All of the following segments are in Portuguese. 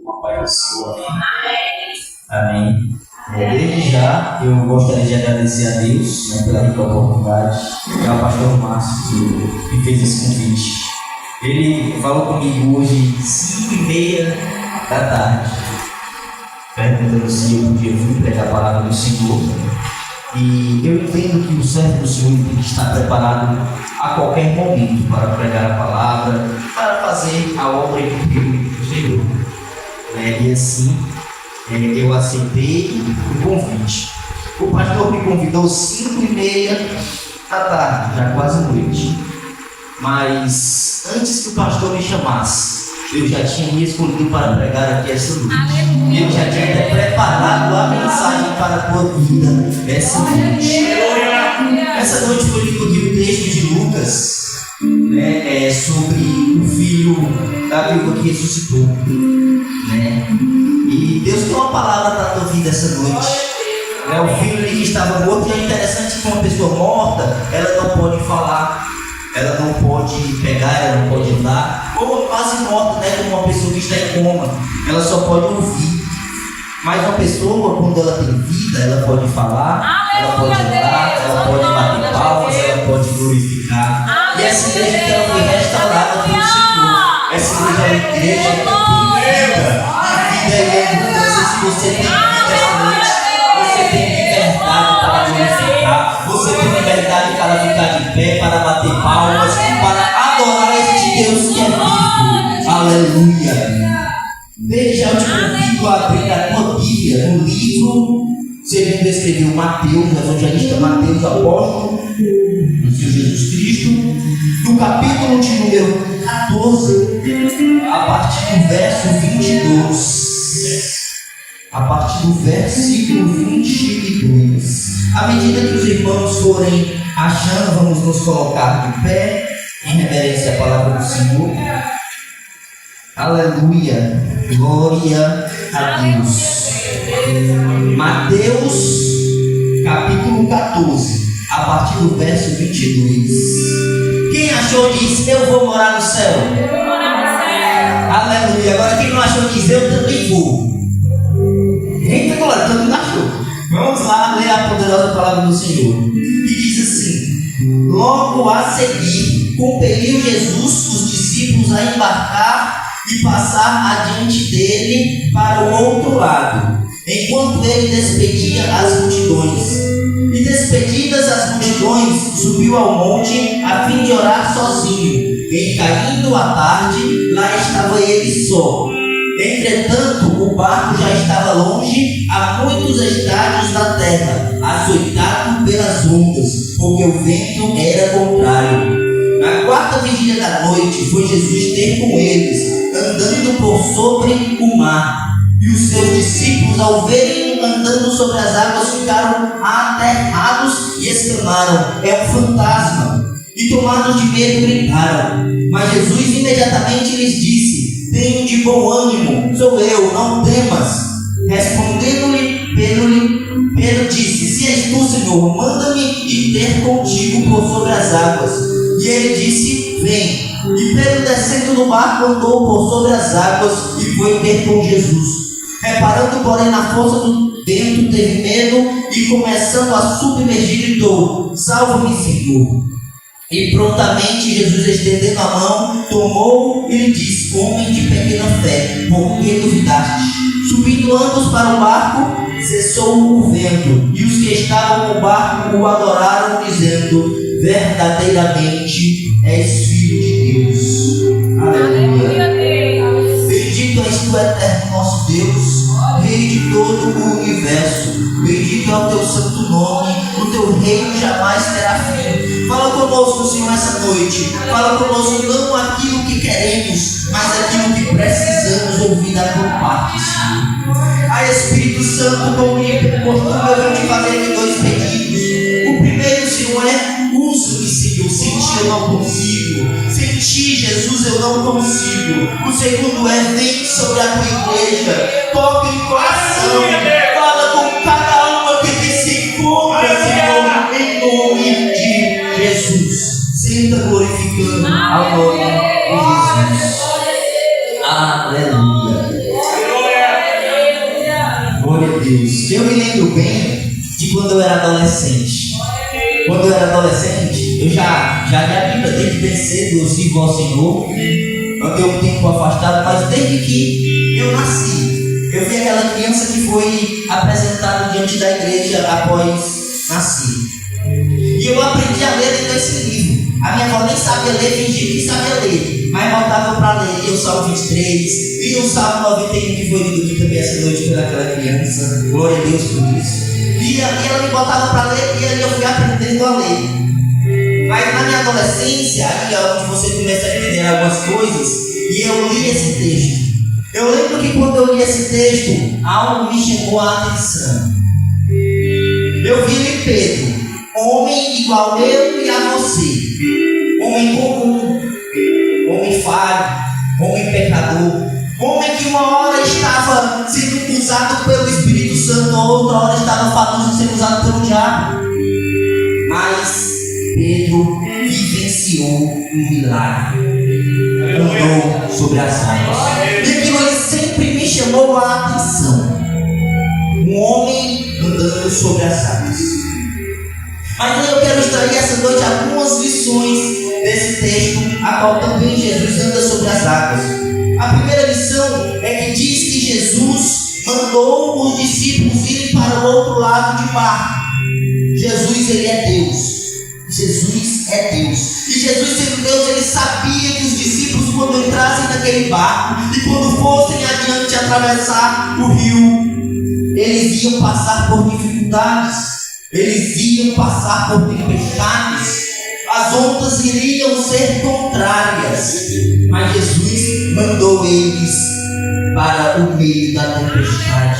Uma paz do Senhor, amém. Desde já eu gostaria de agradecer a Deus, né, pela rica oportunidade, e ao pastor Márcio que me fez esse convite. Ele falou comigo hoje 5h30 da tarde, perguntando se eu podia vir pregar a palavra do Senhor. E eu entendo que o servo do Senhor tem que estar preparado a qualquer momento para pregar a palavra, para fazer a obra e cumprir o Senhor. E assim, eu aceitei o convite. O pastor me convidou 5h30 da tarde, já quase noite. Mas antes que o pastor me chamasse, eu já tinha me escolhido para pregar aqui essa noite. Eu já tinha até preparado a mensagem para a tua vida essa noite. Essa noite foi lido aqui o texto de Lucas, né, sobre o filho da viúva que ressuscitou, né? E Deus tem uma palavra para a tua vida essa noite. O filho ali que estava morto, e é interessante que uma pessoa morta, ela não pode falar, ela não pode pegar, ela não pode andar, como quase morta, né? Como uma pessoa que está em coma, ela só pode ouvir. Mas uma pessoa, quando ela tem vida, ela pode falar, ela pode andar, ela pode bater palmas, ela pode glorificar. E essa igreja que ela foi restaurada pelo Senhor. Essa igreja é uma igreja que tem vida. E vida é mudança. Se você tem vida essa noite, você tem liberdade para glorificar, você tem liberdade para ficar de pé, para bater palmas, para adorar este Deus que é vivo. Aleluia. Desde já eu te convido a abrir a tua Bíblia no livro, segundo escreveu Mateus, o evangelista Mateus, apóstolo do Senhor Jesus Cristo, no capítulo de número 14, a partir do verso 22. A partir do versículo 22. À medida que os irmãos forem achando, vamos nos colocar de pé em reverência à palavra do Senhor. Aleluia, glória a Deus. Mateus capítulo 14, a partir do verso 22. Quem achou diz: eu vou morar no céu. Aleluia. Agora quem não achou diz: eu também vou. Eita glória, todo mundo achou. Vamos lá ler a poderosa palavra do Senhor. E diz assim: logo a seguir compeliu Jesus os discípulos a embarcar e passar adiante dele para o outro lado, enquanto ele despedia as multidões. E despedidas as multidões, subiu ao monte a fim de orar sozinho. E caindo a tarde, lá estava ele só. Entretanto, o barco já estava longe, a muitos estádios da terra, açoitado pelas ondas, porque o vento era contrário. Na quarta vigília da noite, foi Jesus ter com eles, andando por sobre o mar. E os seus discípulos, ao verem andando sobre as águas, ficaram aterrados e exclamaram: é um fantasma! E tomados de medo, gritaram. Mas Jesus imediatamente lhes disse: tenho de bom ânimo, sou eu, não temas. Respondendo-lhe Pedro disse: se és tu, Senhor, manda-me ir ter contigo por sobre as águas. E ele disse: vem. E Pedro, descendo do barco, andou por sobre as águas e foi ter com Jesus. Reparando, porém, na força do vento, teve medo e, começando a submergir, gritou: salva-me, Senhor. E prontamente Jesus, estendendo a mão, tomou-o e lhe disse: homem de pequena fé, por que duvidaste? Subindo ambos para o barco, cessou o vento, e os que estavam no barco o adoraram, dizendo: verdadeiramente és filho de Deus. Aleluia. Bendito és tu, eterno nosso Deus, Rei de todo o universo. Bendito é o teu santo nome, o teu reino jamais terá fim. Fala conosco, Senhor, essa noite. Fala conosco não aquilo que queremos, mas aquilo que precisamos ouvir da tua parte, Senhor. A Espírito Santo, como costume, eu vou te fazer aqui 2 pedidos. O primeiro, Senhor, é: usa-me, Senhor. Sem ti eu não consigo. Sem ti, Jesus, eu não consigo. O segundo é: vem sobre a tua igreja. Toca em coração. Fala com cada alma que aqui se encontra, Senhor, em nome de Jesus. Senta glorificando ao nome de Jesus. Aleluia. Glória a Deus. Eu me lembro bem de quando eu era adolescente. Quando eu era adolescente, eu já li a Bíblia desde bem cedo, eu sigo ao Senhor. Andei um tempo afastado, mas desde que eu nasci, eu vi aquela criança que foi apresentada diante da igreja após nascer. E eu aprendi a ler dentro desse livro. A minha avó nem sabia ler, fingia que sabia ler, mas botava para ler o Salmo 23 e o Salmo 91 que foi lido aqui também essa noite pelaquela criança. Glória a Deus por isso. E ela me botava para ler e aí eu fui aprendendo a ler. Mas na minha adolescência, aí é onde você começa a entender algumas coisas, e eu li esse texto. Eu lembro que quando eu li esse texto, algo me chamou a atenção. Eu vi em Pedro, homem igual eu e a você, homem comum, homem falho, homem pecador, homem que uma hora estava sendo usado pelo Espírito Santo, outra hora estava falando de ser usado pelo diabo. Mas Pedro vivenciou um milagre, andou sobre as águas. E aquilo sempre me chamou a atenção. Um homem andando sobre as águas. Mas eu quero extrair essa noite algumas lições desse texto, a qual também Jesus anda sobre as águas. A primeira lição é que diz que Jesus mandou os discípulos irem para o outro lado de barco. Jesus, ele é Deus. Jesus é Deus. E Jesus, sendo Deus, ele sabia que os discípulos, quando entrassem naquele barco e quando fossem adiante atravessar o rio, eles iam passar por dificuldades, eles iam passar por tempestades, as ondas iriam ser contrárias, mas Jesus mandou eles para o meio da tempestade.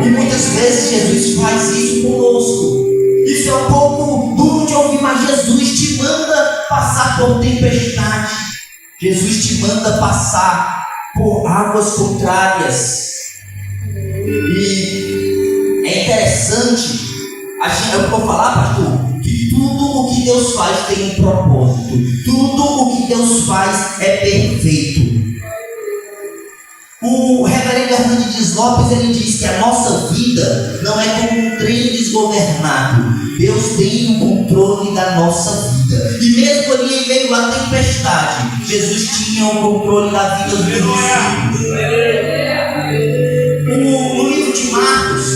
E muitas vezes Jesus faz isso conosco. Isso é um pouco duro de ouvir, mas Jesus te manda passar por tempestade. Jesus te manda passar por águas contrárias. E é interessante, eu vou falar, pastor, que tudo o que Deus faz tem um propósito. Tudo o que Deus faz é perfeito. O reverendo Hernandes Lopes, ele diz que a nossa vida não é como um trem desgovernado. Deus tem o controle da nossa vida. E mesmo ali em meio à tempestade, Jesus tinha o controle da vida dos discípulos. No livro de Marcos,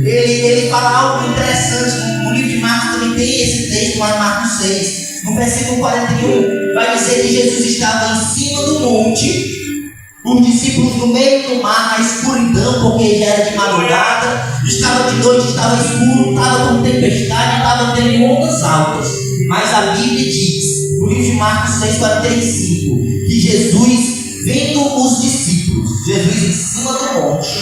ele fala algo interessante. No livro de Marcos também tem esse texto, lá em Marcos 6. No versículo 41, vai dizer que Jesus estava em cima do monte, os discípulos no meio do mar, na escuridão, porque já era de madrugada, estava de noite, estava escuro, estava com tempestade, estava tendo ondas altas. Mas a Bíblia diz, no livro de Marcos 6,45, que Jesus, vendo os discípulos, Jesus em cima do monte,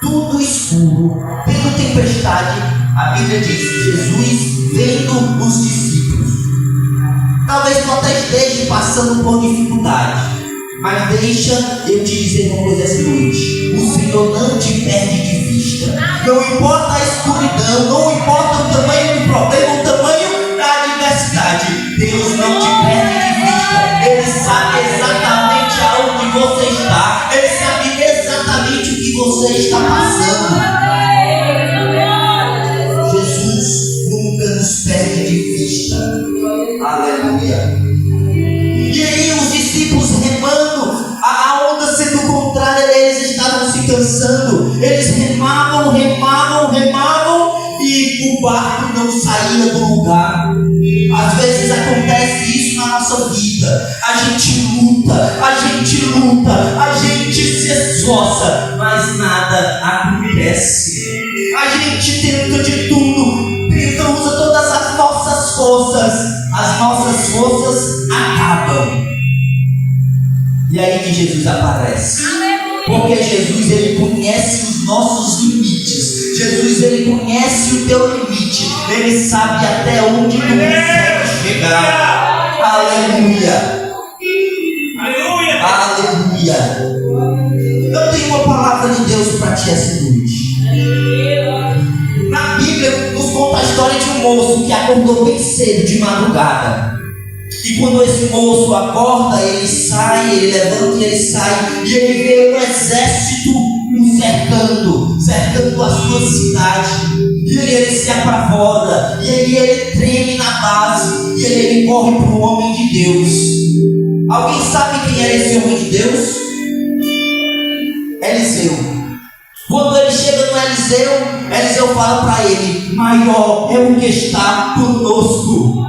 tudo escuro, tendo tempestade, a Bíblia diz, Jesus vendo os discípulos. Talvez tu até esteja passando por dificuldade, mas deixa eu te dizer uma coisa essa noite: o Senhor não te perde de vista. Não importa a escuridão, não importa o tamanho do problema, o tamanho da adversidade, Deus não te perde de vista. Ele sabe exatamente aonde você está, Ele sabe exatamente o que você está passando. Jesus nunca nos perde de vista. Aleluia. E aí os discípulos remando, a onda sendo contrária, eles estavam se cansando. Eles remavam e o barco não saía do lugar. Às vezes acontece isso na nossa vida. A gente luta, a gente se esforça, mas nada acontece. A gente tenta de tudo, usa todas as nossas forças acabam. E aí que Jesus aparece. Porque Jesus, ele conhece os nossos limites. Jesus, ele conhece o teu limite. Ele sabe até onde tu consegue chegar. Aleluia. Aleluia. Eu tenho uma palavra de Deus para ti essa noite. Na Bíblia nos conta a história de um moço que acordou bem cedo de madrugada. E quando esse moço acorda, ele sai, ele levanta e ele sai. E ele vê um exército o cercando cercando a sua cidade. E ele se apavora, e ele treme na base, e ele corre para o homem de Deus. Alguém sabe quem era esse homem de Deus? Eliseu. Quando ele chega no Eliseu, Eliseu fala para ele: maior é o que está conosco.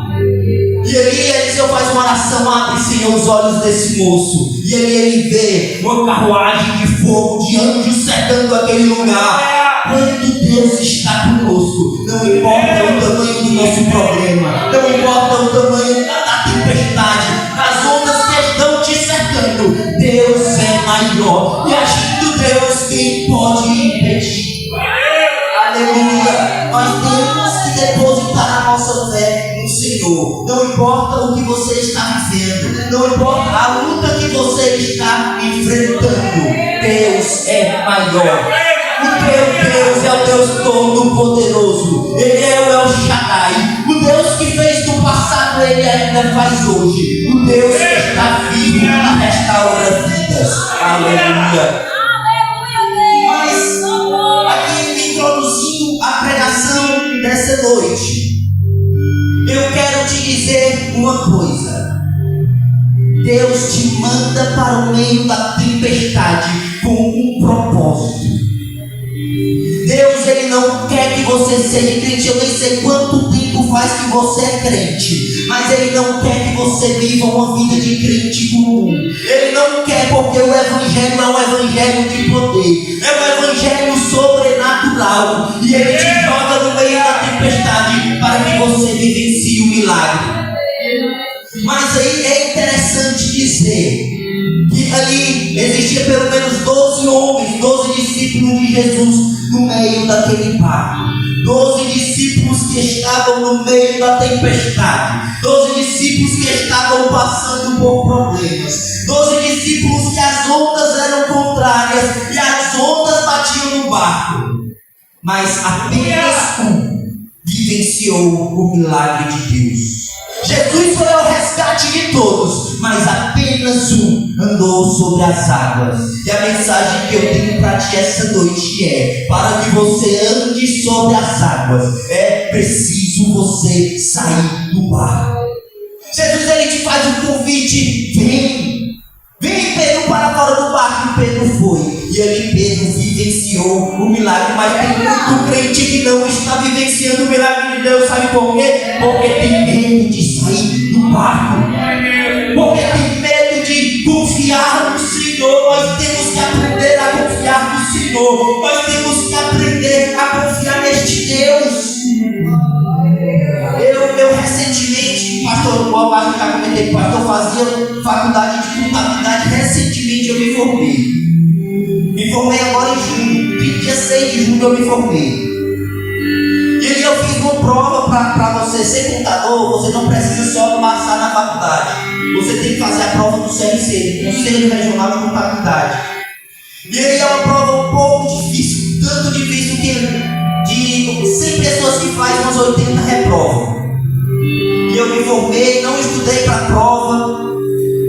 E ali Eliseu faz uma oração: abre, Senhor, os olhos desse moço. E ali ele vê uma carruagem de fogo, de anjos cercando aquele lugar. Quando Deus está conosco, não importa o tamanho do nosso problema, não importa o tamanho da tempestade, das ondas que estão te cercando, Deus é maior. E agindo Deus, quem pode impedir? Aleluia! Nós temos que depositar a nossa fé no Senhor. Não importa o que você está vivendo, não importa a luta que você está enfrentando, Deus é maior. O teu Deus é o Deus Todo-Poderoso. Ele é o El Shaddai. O Deus que fez no passado, Ele ainda faz hoje. O Deus que está vivo e restaura vidas. Aleluia. Mas aqui introduzindo a pregação dessa noite, eu quero te dizer uma coisa. Deus te manda para o meio da tempestade com um propósito. Deus, Ele não quer que você seja crente. Eu nem sei quanto tempo faz que você é crente, mas Ele não quer que você viva uma vida de crente comum. Ele não quer, porque o Evangelho é um Evangelho de poder, é um Evangelho sobrenatural. E Ele te joga no meio da tempestade para que você vivencie o milagre. Mas aí é interessante dizer que ali existia pelo menos 12 homens, 12 discípulos de Jesus no meio daquele barco. 12 discípulos que estavam no meio da tempestade. 12 discípulos que estavam passando por problemas. 12 discípulos que as ondas eram contrárias e as ondas batiam no barco. Mas apenas um vivenciou o milagre de Deus. Jesus foi ao resgate de todos, mas apenas um andou sobre as águas. E a mensagem que eu tenho para ti essa noite é: para que você ande sobre as águas, é preciso você sair do barco. Jesus, ele te faz um convite: vem Pedro para fora do barco. E Pedro foi. E ali Pedro vivenciou o milagre. Mas tem muito crente que não está vivenciando o milagre de Deus. Sabe por quê? Porque tem medo de sair do barco. Porque tem medo de confiar no Senhor. Nós temos que aprender a confiar no Senhor. Nós temos que aprender a confiar neste Deus. Eu recentemente, pastor, eu acho que já comentei, pastor, fazia faculdade de contabilidade. Recentemente eu me formei. Me formei agora em junho. Dia 6 de junho eu me formei. E aí eu fiz uma prova para você ser contador. Você não precisa só passar na faculdade. Você tem que fazer a prova do CRC, Conselho Regional de Contabilidade. E aí é uma prova um pouco difícil. Tanto difícil que de 100 pessoas que fazem, umas 80 reprovam. E eu me formei, não estudei para a prova.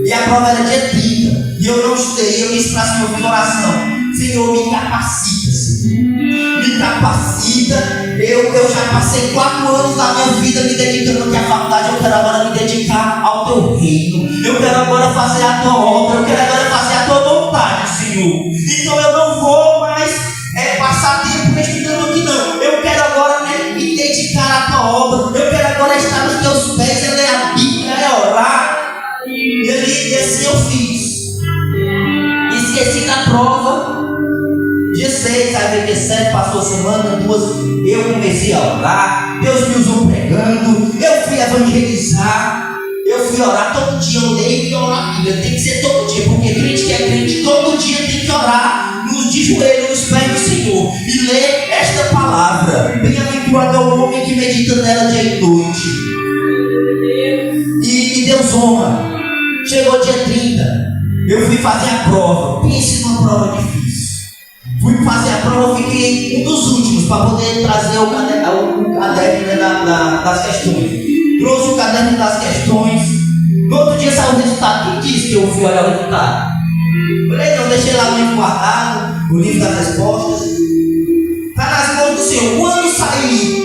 E a prova era dia 30. E eu não estudei. Eu disse para o Senhor, fiz oração: Senhor, me capacita, Senhor. Me capacita. Eu já passei 4 anos da minha vida me dedicando aqui à faculdade. Eu quero agora me dedicar ao teu reino. Eu quero agora fazer a tua obra. Eu quero agora fazer a tua vontade, Senhor. Então eu não vou mais passar tempo estudando aqui, não. Eu quero agora me dedicar à tua obra. Eu quero agora estar nos teus pés, é ler a Bíblia, é orar. E assim eu fiz. Esqueci da prova. Dia 6, aí veio dia 7, passou a semana, 2. Eu comecei a orar. Deus me usou pregando. Eu fui evangelizar. Eu fui orar todo dia. Eu leio e orar a Bíblia. Tem que ser todo dia, porque crente que é crente, todo dia tem que orar de joelho nos pés do Senhor e ler esta palavra. Bem-aventurado é o homem que medita nela dia e noite. E Deus honra. Chegou dia 30. Eu fui fazer a prova. Pense numa prova difícil. Fui fazer a prova, fiquei um dos últimos para poder trazer o caderno das questões. Trouxe o caderno das questões. No outro dia saiu o resultado. Quem disse que eu fui olhar o resultado? Falei, não, deixei lá o livro guardado, o livro das respostas. Senhor. Quando sair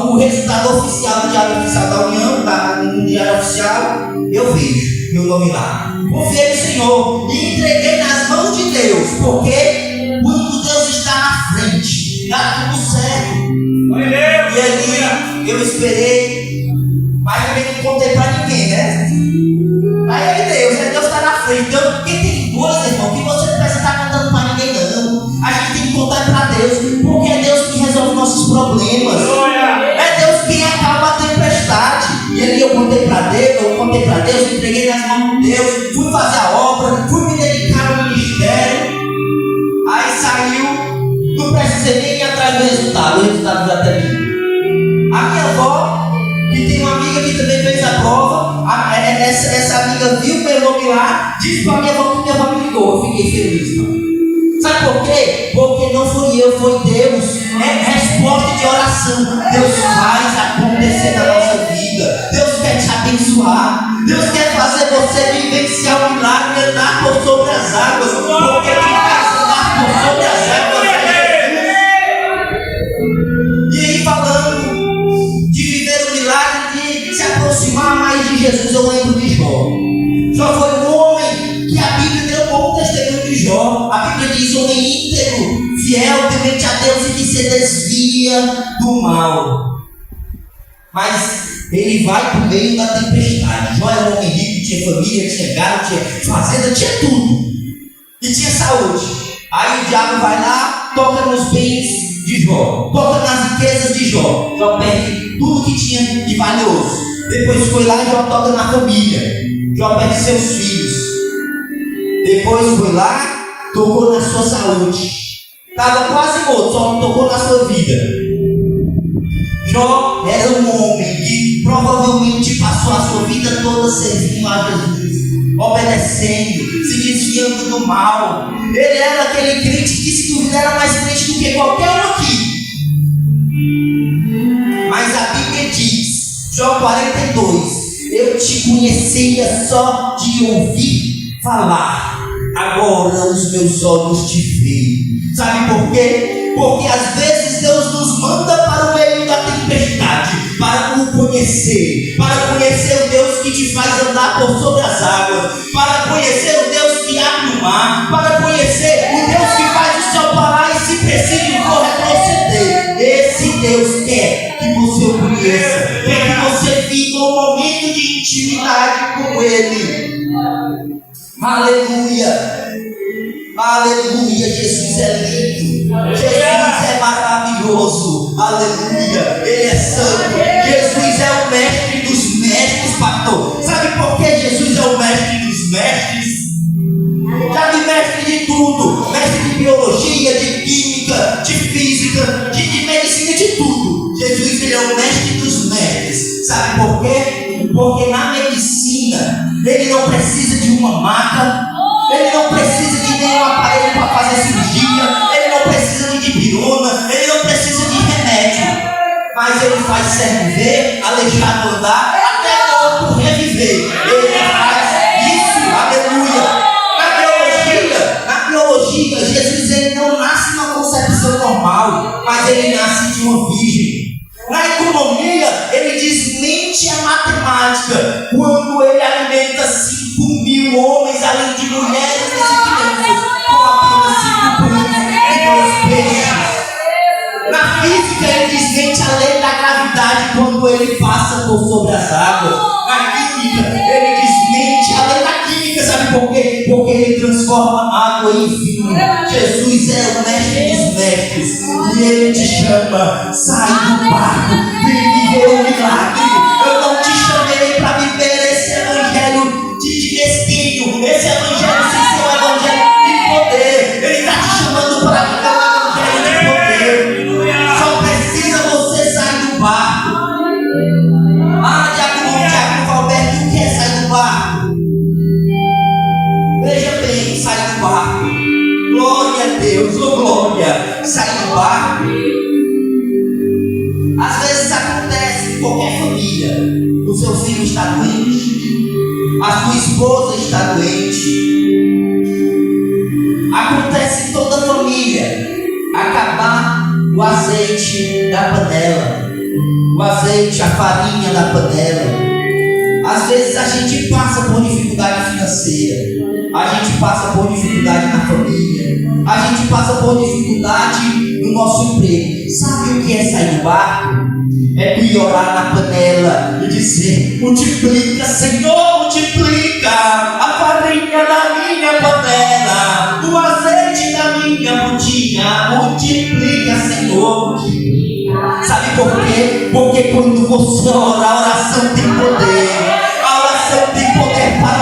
o resultado oficial do Diário Oficial da União, no Diário Oficial, eu vejo meu nome lá. Confiei no Senhor e entreguei nas mãos de Deus, porque quando Deus está na frente, dá tudo certo. E ali eu esperei, mas eu nem contei para ninguém, né? Aí Deus está na frente. Então, porque tem coisa, irmão, que você não precisa estar contando para ninguém, não. A gente tem que contar para Deus, porque é Deus que resolve nossos problemas. É Deus quem acalma a tempestade. E ali eu contei para Deus, entreguei nas mãos de Deus, fui fazer a obra, fui me dedicar ao ministério. Aí saiu, não precisei nem ir atrás do resultado, o resultado já está ali. A minha avó, que tem uma amiga que também fez a prova, essa amiga viu meu nome lá, disse para minha avó que minha avó me ligou. Eu fiquei feliz, mano. Sabe por quê? Porque não fui eu, foi Deus. É resposta de oração. Deus faz acontecer na nossa vida. Deus quer te abençoar. Deus quer fazer você vivenciar o milagre e andar por sobre as águas. Porque quem faz andar por sobre as águas é Deus. E aí, falando de viver o milagre, de se aproximar mais de Jesus, eu lembro de Jó. Jó foi um homem que a Bíblia deu um bom testemunho de Jó. A Bíblia diz: homem íntegro, fiel, temente a Deus e que se desvia do mal. Mas ele vai por meio da tempestade. Jó era um homem rico, tinha família, tinha gado, tinha fazenda, tinha tudo. E tinha saúde. Aí o diabo vai lá, toca nos bens de Jó, toca nas riquezas de Jó. Jó perde tudo que tinha de valioso. Depois foi lá e Jó toca na família. Jó perde seus filhos. Depois foi lá, tocou na sua saúde. Estava quase morto, só não tocou na sua vida. Jó era um homem que provavelmente passou a sua vida toda servindo a Jesus, obedecendo, se desviando do mal. Ele era aquele crente que, se duvidar, era mais crente do que qualquer um aqui. Mas a Bíblia diz, Jó 42, eu te conhecia só de ouvir falar, agora os meus olhos te veem. Sabe por quê? Porque às vezes Deus nos manda para o meio da tempestade, para o conhecer, para conhecer o Deus que te faz andar por sobre as águas, para conhecer o Deus que abre o mar, para conhecer o Deus que faz o céu parar e, se preciso for, retroceder. Esse Deus quer que você o conheça, quer que você viva um momento de intimidade com Ele. Aleluia! Aleluia, Jesus é lindo, Jesus é maravilhoso, aleluia, Ele é santo, Jesus é o mestre dos mestres, pastor. Sabe por que Jesus é o mestre dos mestres? Já de mestre de tudo, mestre de biologia, de química, de física, de medicina, de tudo. Jesus, Ele é o mestre dos mestres. Sabe por quê? Porque na medicina Ele não precisa de uma maca, Ele não precisa de nenhum aparelho para fazer cirurgia, Ele não precisa de dipirona, Ele não precisa de remédio. Mas Ele faz cego ver, aleijado andar, até morto reviver. Ele faz isso, aleluia. Na biologia, Jesus, Ele não nasce numa concepção normal, mas Ele nasce de uma virgem. Na economia, Ele desmente a matemática quando Ele alimenta 5.000 homens, além de mulheres e crianças, com apenas 5 pães e 2 peixes. Na física, Ele desmente a lei da gravidade quando Ele passa por sobre as águas. Na química, Ele desmente a lei da química. Sabe por quê? Porque Ele transforma água em vinho. Jesus é o mestre dos mestres e Ele te chama: sai do barco, vem viver o milagre. Eu não te chamei para viver esse evangelho de destino, esse evangelho sem ser um evangelho de poder. Ele está te chamando para viver um evangelho de poder. Só precisa você sair do barco. Diácono Valberto, o que é sair do barco? Veja bem, sair do barco. Glória a Deus, oh glória. Sair do barco. Às vezes acontece em qualquer família. O seu filho está doente, a sua esposa está doente. Acontece em toda a família acabar o azeite da panela, o azeite, a farinha da panela. Às vezes a gente passa por dificuldade financeira, a gente passa por dificuldade na família, a gente passa por dificuldade no nosso emprego. Sabe o que é sair do barco? É tu ir orar na panela e dizer: multiplica, Senhor, multiplica a farinha da minha panela, o azeite da minha botija, multiplica, Senhor, multiplica. Sabe por quê? Porque quando você ora, a oração tem poder. A oração tem poder para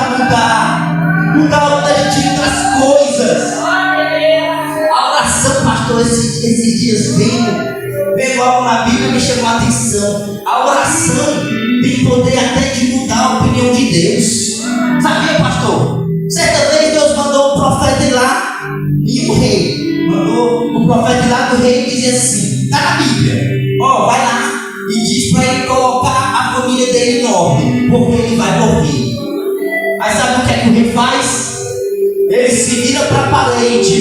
mudar o destino das coisas. A oração, pastor, esses dias veio algo na Bíblia que me chamou a atenção. A oração tem poder até de mudar a opinião de Deus. Sabia, pastor? Certa vez Deus mandou um profeta ir lá e um rei. Mandou o profeta ir lá do rei e dizer assim: está na Bíblia, vai lá e diz para ele colocar a família dele em ordem, porque ele vai morrer. Aí sabe o que é que o rei faz? Ele se vira para a parede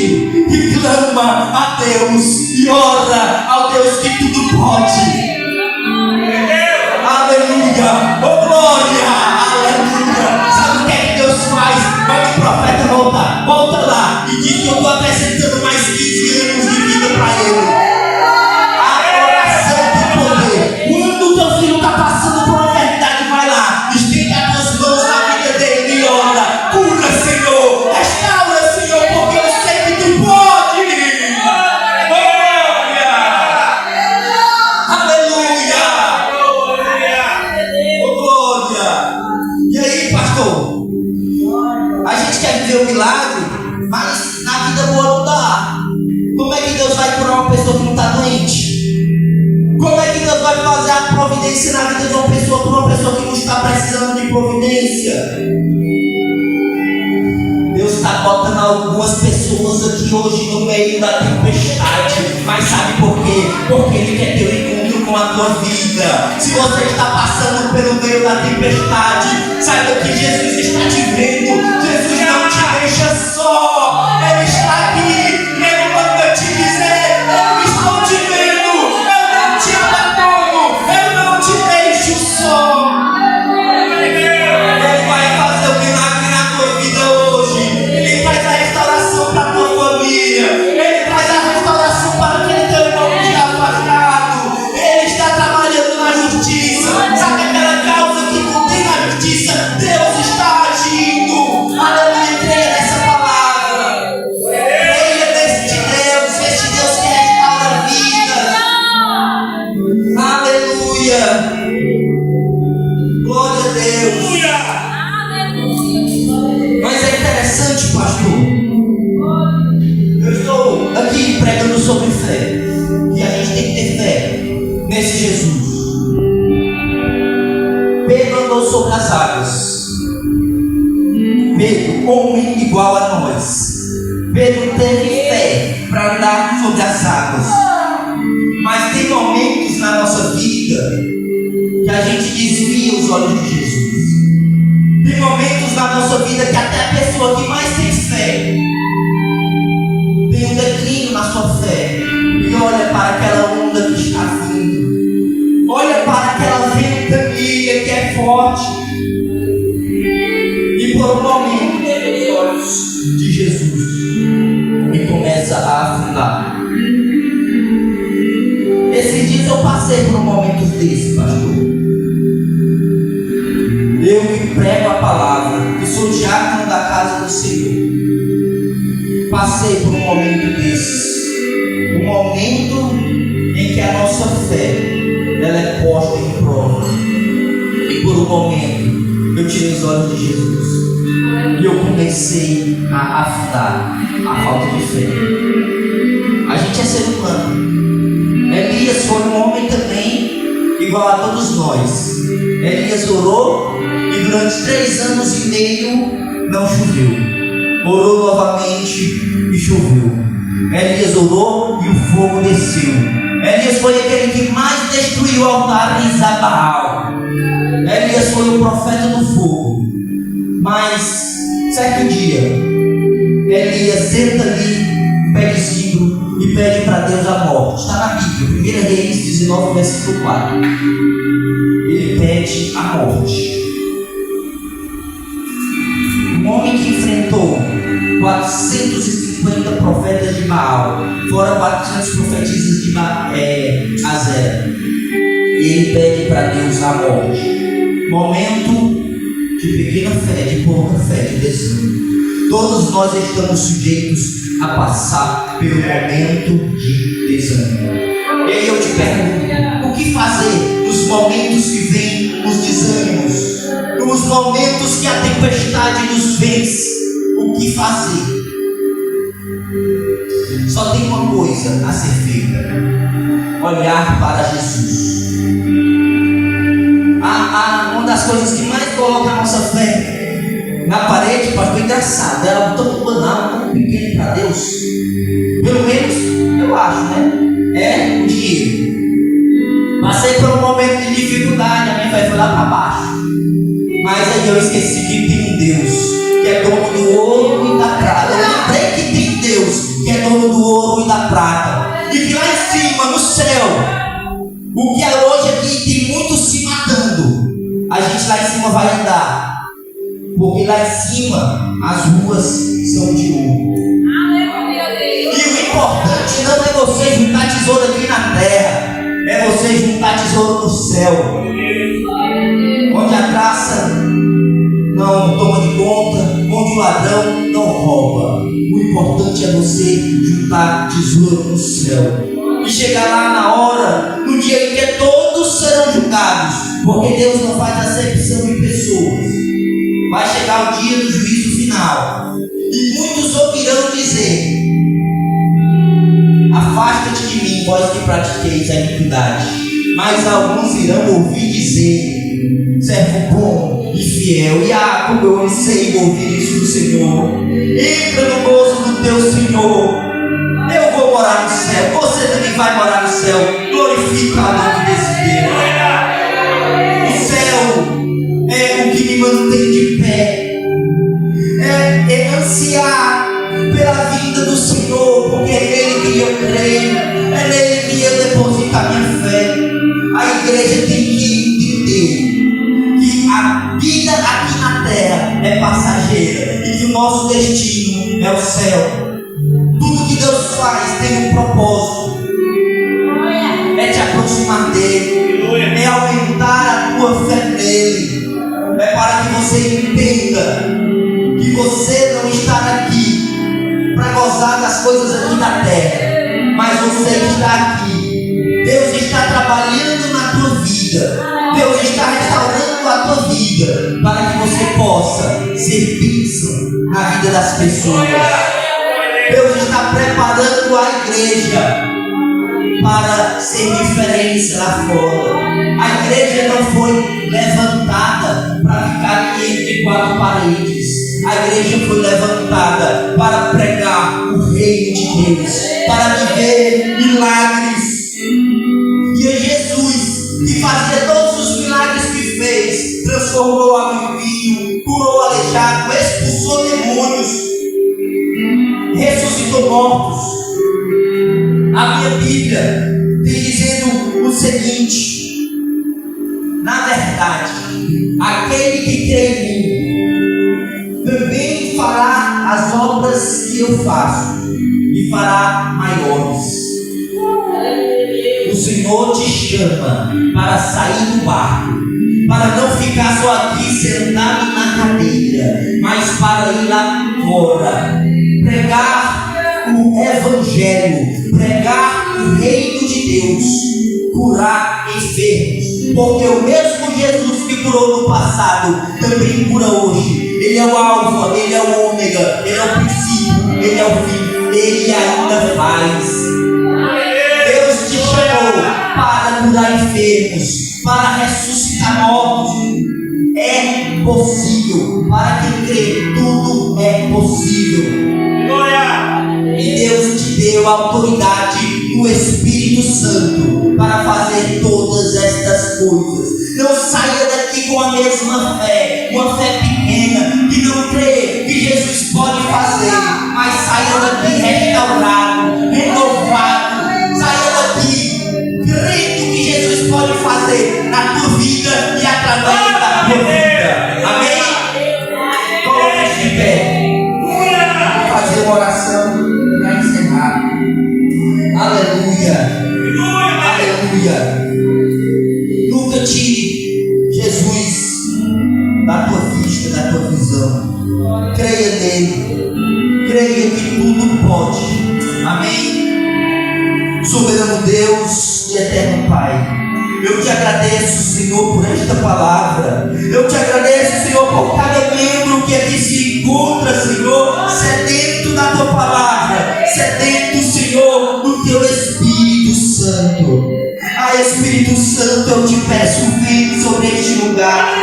e clama a Deus e ora ao Deus que tudo pode. Aleluia, oh glória, aleluia. Sabe o que é que Deus faz? Manda o profeta volta lá e diz que eu estou acrescentando mais 15 anos de vida para ele. A oração tem poder. Quando o teu filho está passando por uma enfermidade, vai lá, estende as tuas mãos na vida dele e ora: cura, Senhor, restaura, Senhor, porque eu sei que tu pode. Aleluia, oh glória. E aí, pastor, a gente quer viver um milagre, mas na vida boa não dá. Como é que Deus vai curar uma pessoa que não está doente? Como é que Deus vai fazer a providência na vida de uma pessoa por uma pessoa que não está precisando de providência? Deus está botando algumas pessoas aqui hoje no meio da tempestade. Mas sabe por quê? Porque Ele quer ter um encontro com a tua vida. Se você está passando pelo meio da tempestade, saiba que Jesus está te vendo. Jesus não te deixa só. Ele está aqui. Ele manda te dizer: eu estou te vendo. Eu não te abandono. Eu não te deixo só. Ele vai fazer um milagre na tua vida hoje. Ele traz a restauração para a tua família. Ele traz a restauração para aquele teu irmão que está afastado. Ele está trabalhando na justiça. Sabe aquela causa que não tem na justiça? Deus está agindo. Aleluia, creia nessa palavra. Creia neste Deus. Este Deus que restaura vidas. Aleluia. Glória a Deus. Mas é interessante, pastor. Eu estou aqui pregando sobre fé. E a gente tem que ter fé nesse Jesus. Pedro andou sobre as águas. Pedro, homem igual a nós. Pedro teve fé para andar sobre as águas. Mas tem momentos na nossa vida que a gente desvia os olhos de Jesus. Tem momentos na nossa vida que até a pessoa que mais tem fé tem um declínio na sua fé e olha para aquela onda que está vindo, olha para aquela ventania que é forte e por um momento tem os olhos de Jesus e começa a afundar. Esses dias eu passei por um momento desse, pastor. Eu que prego a palavra, que sou diácono da casa do Senhor, passei por um momento desses. Um momento em que a nossa fé ela é posta em prova. E por um momento eu tirei os olhos de Jesus e eu comecei a afundar a falta de fé. A gente é ser humano. Elias foi um homem também igual a todos nós. Elias orou e durante 3 anos e meio não choveu. Orou novamente e choveu. Elias orou e o fogo desceu. Elias foi aquele que mais destruiu o altar em Zabaal. Elias foi o profeta do fogo. Mas certo dia Elias senta ali, pé de zimbro e pede para Deus a morte. Está na Bíblia. 1 Reis 19, versículo 4. Ele pede a morte. Um homem que enfrentou 450 profetas de Baal, fora 400 profetisas de Azera. E ele pede para Deus a morte. Momento de pequena fé, de pouca fé, de desânimo. Todos nós estamos sujeitos a passar pelo momento de desânimo. E aí eu te pergunto, o que fazer nos momentos que vêm os desânimos? Nos momentos que a tempestade nos vence, o que fazer? Só tem uma coisa a ser feita: olhar para Jesus. Uma das coisas que mais coloca a nossa fé na parede, pastor, engraçado, ela é tão banal, tão pequena para Deus. Pelo menos eu acho, né? É o dinheiro. Passei por um momento de dificuldade, a minha fé foi lá para baixo. Mas aí eu esqueci que tem um Deus que é dono do ouro e da prata. Eu lembrei que tem Deus que é dono do ouro e da prata. E que lá em cima, no céu, o que é hoje aqui tem muitos se matando, a gente lá em cima vai andar. Porque lá em cima as ruas são de ouro. E o importante não é você juntar tesouro aqui na terra, é você juntar tesouro no céu, onde a traça não toma de conta, onde o ladrão não rouba. O importante é você juntar tesouro no céu e chegar lá na hora, no dia em que todos serão julgados, porque Deus não faz acepção de pessoas. Vai chegar o dia do juízo final e muitos ouvirão dizer: afasta-te de mim, vós que pratiqueis a iniquidade. Mas alguns irão ouvir dizer: servo bom e fiel. E como eu anseio ouvir isso do Senhor. Entra no gozo do teu Senhor. Eu vou morar no céu, você também vai morar no céu. Glorifica o nome desse Deus. O céu é o que me mantém de pé. É ansiar pela vinda do Senhor, porque é nele que eu creio, é nele que eu deposito a minha fé. A igreja tem que entender que a vida aqui na terra é passageira e que o nosso destino é o céu. Tudo que Deus faz tem um propósito: é te aproximar dele, é aumentar a tua fé nele, é para que você entenda que você não está aqui para gozar das coisas aqui da terra, mas você está aqui. Deus está trabalhando na tua vida, Deus está restaurando a tua vida, para que você possa ser bênção na vida das pessoas. Deus está preparando a igreja para ser diferença lá fora. A igreja não foi levantada para ficar aqui entre quatro paredes. A igreja foi levantada para pregar o reino de Deus, para viver milagres. E é Jesus, que fazia todos os milagres que fez, transformou água em vinho, curou aleijado, expulsou demônios, ressuscitou mortos. A minha Bíblia tem dizendo o seguinte: na verdade, aquele que crê em mim também fará as obras que eu faço, e fará maiores. O Senhor te chama para sair do barco, para não ficar só aqui sentado na cadeira, mas para ir lá fora, pregar o Evangelho, pregar o reino de Deus, curar enfermos, porque o mesmo Jesus que curou no passado também cura hoje. Ele é o alfa, ele é o ômega, ele é o princípio, ele é o fim, ele ainda faz. Deus te chamou para curar enfermos, para ressuscitar mortos. É possível, para quem crê, tudo é possível. E Deus te deu a autoridade do Espírito Santo para fazer todas estas coisas. Não saia daqui com a mesma fé, uma fé pequena, que não crê que Jesus pode fazer, mas saia daqui restaurado, renovado. Saia daqui Deus e eterno Pai, eu te agradeço, Senhor, por esta palavra. Eu te agradeço, Senhor, por cada membro que aqui se encontra, Senhor, sedento da tua palavra, sedento, Senhor, do teu Espírito Santo. Espírito Santo, eu te peço, vem sobre este lugar,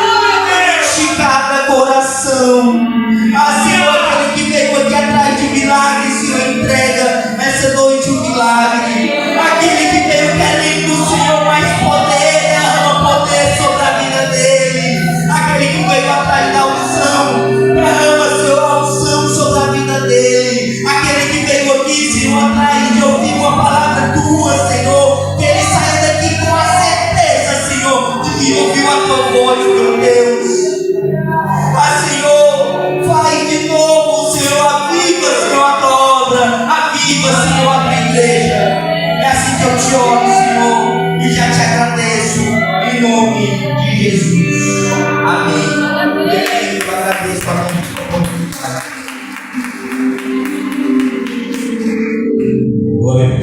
enche cada coração. Senhor, aquele que veio aqui atrás de milagres, Senhor, entrega essa noite um milagre. Aquele que veio querendo, Senhor, mais poder, derrama poder sobre a vida dele. Aquele que veio atrás da unção, derrama, Senhor, a unção sobre a vida dele. Aquele que veio aqui, Senhor, atrás de ouvir uma palavra tua, Senhor, que ele saia daqui com a certeza, Senhor, de que ouviu a tua voz, meu Deus. Senhor, faz de novo, Senhor, aviva, Senhor, a tua obra, aviva, Senhor, a tua igreja. É assim que eu te oro, Senhor, e já te agradeço, em nome de Jesus. Amém. E eu agradeço a mão de Glória a Deus.